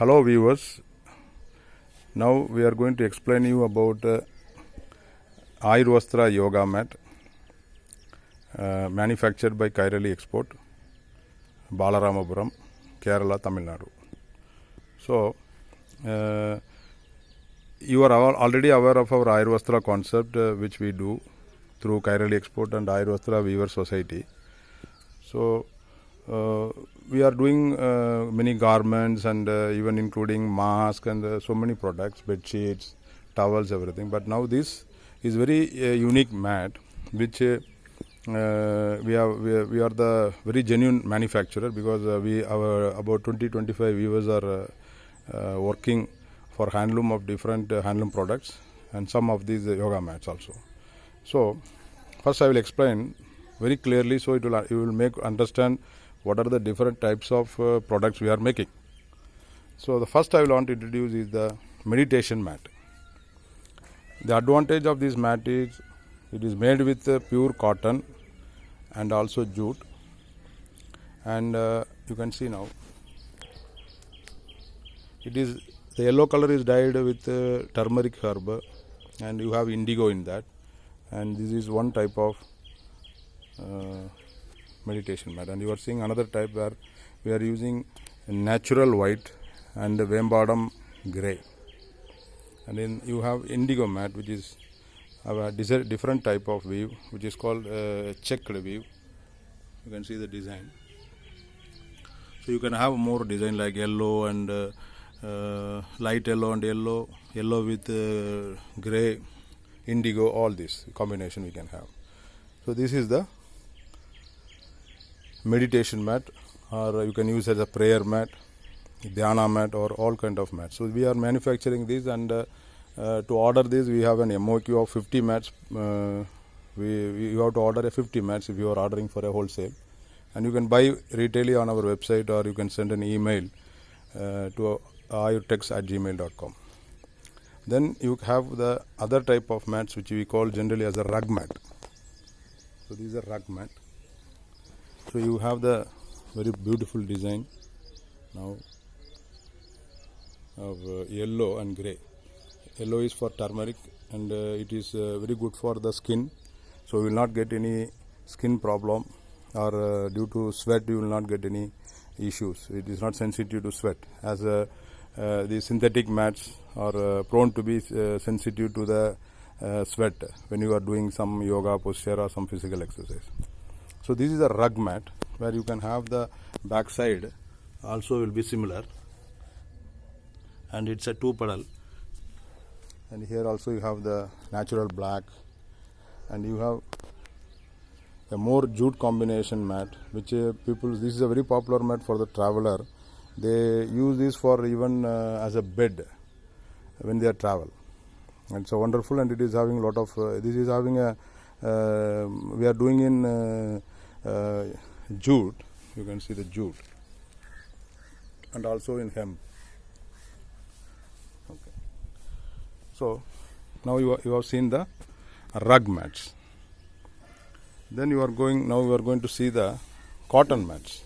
Hello viewers, now we are going to explain you about Ayurvastra yoga mat manufactured by Kairali Export, Balaramapuram, Kerala, Tamil Nadu. So, you are already aware of our Ayurvastra concept which we do through Kairali Export and Ayurvastra Weaver Society. So, we are doing many garments and even including masks and so many products, bed sheets, towels, everything. But now this is very unique mat which we are the very genuine manufacturer, because our about 20-25 viewers are working for handloom of different handloom products and some of these yoga mats also. So first I will explain very clearly, so you will make understand what are the different types of products we are making. So the first I will want to introduce is the meditation mat. The advantage of this mat is it is made with pure cotton and also jute, and you can see now it is the yellow color is dyed with turmeric herb, and you have indigo in that, and this is one type of meditation mat. And you are seeing another type where we are using natural white and Vembadam grey, and then you have indigo mat, which is a different type of weave, which is called checked weave. You can see the design. So you can have more design like yellow and light yellow and yellow with grey, indigo, all this combination we can have. So this is the meditation mat, or you can use as a prayer mat, dhyana mat, or all kind of mats. So we are manufacturing this, and to order this we have an MOQ of 50 mats. You have to order 50 mats if you are ordering for a wholesale, and you can buy retail on our website, or you can send an email to ayurtex@gmail.com. Then you have the other type of mats which we call generally as a rug mat. So these are rug mat. So you have the very beautiful design now of yellow and grey. Yellow is for turmeric, and it is very good for the skin, so you will not get any skin problem, or due to sweat you will not get any issues. It is not sensitive to sweat, as the synthetic mats are prone to be sensitive to the sweat when you are doing some yoga posture or some physical exercise. So this is a rug mat where you can have the back side also will be similar, and it's a 2 pedal, and here also you have the natural black, and you have a more jute combination mat, which this is a very popular mat for the traveler. They use this for even as a bed when they travel. And so wonderful, and it is having a lot of this is having a we are doing in jute. You can see the jute, and also in hemp. Okay. So now you have seen the rug mats. Then we are going to see the cotton mats,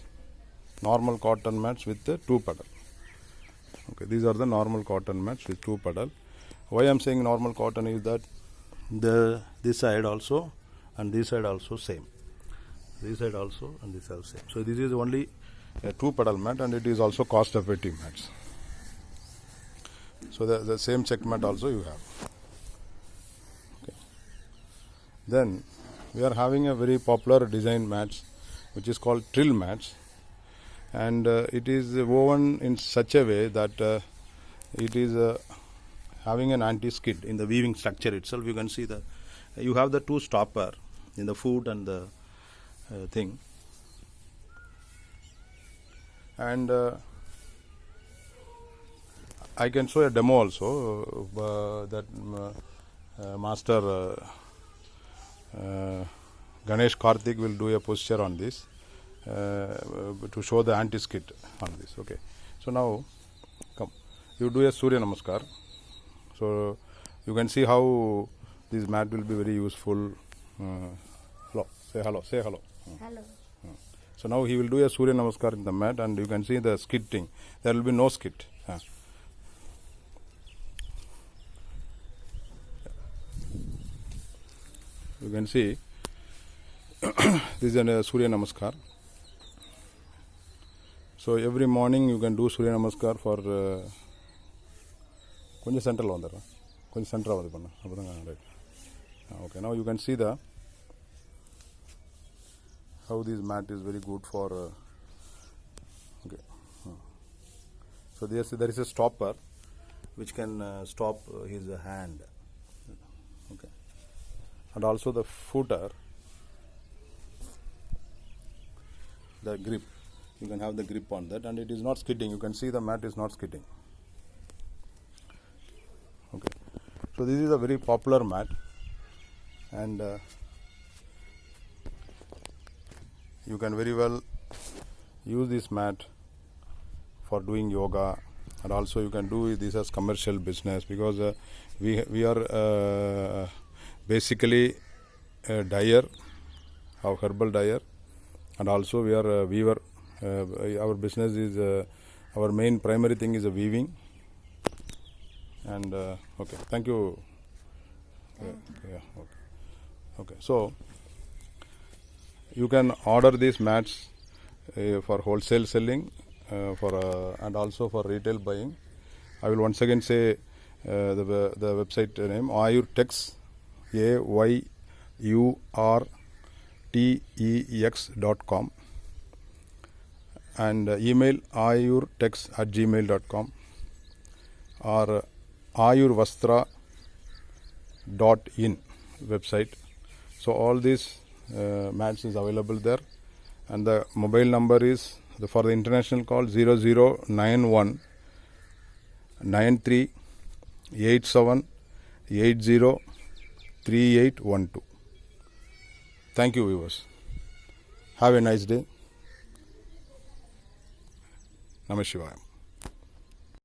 normal cotton mats with the 2 pedal. Okay, these are the normal cotton mats with 2 pedal. Why I am saying normal cotton is that this side also and this side also same. This side also and this side same. So this is only a 2 pedal mat, and it is also cost effective mats. So the same check mat also you have. Okay. Then we are having a very popular design mats which is called trill mats, and it is woven in such a way that it is having an anti-skid in the weaving structure itself. You can see you have the 2 stopper in the foot and the thing, and I can show a demo also that master Ganesh Karthik will do a posture on this to show the anti-skid on this. Okay, so now come, you do a Surya Namaskar. So you can see how this mat will be very useful. Hello, say hello, say hello. Hello. So now he will do a Surya Namaskar in the mat, and you can see the skidding. There will be no skid. Ah. You can see this is a Surya Namaskar. So every morning you can do Surya Namaskar for கொஞ்சம் சென்டரில் வந்துடுறேன், கொஞ்சம் சென்டராக இது பண்ண அப்போ தான் right. Okay, now you can see the how this mat is very good for okay. So there is a stopper which can stop his hand, okay, and also the footer, the grip, you can have the grip on that, and it is not skidding. You can see the mat is not skidding. Okay, so this is a very popular mat, and you can very well use this mat for doing yoga, and also you can do this as commercial business, because we are basically a dyer, our herbal dyer, and also we are a weaver. Our business is our main primary thing is a weaving. And okay, thank you. Yeah, okay. So you can order these mats for wholesale selling, and also for retail buying. I will once again say the website name: Ayurtex, AYURTEX.com, and email ayurtex@gmail.com or ayurvastra.in website. So all these mats is available there, and the mobile number is for the international call 0091 93 87 80 3812. Thank you, viewers. Have a nice day. Namah Shivaya.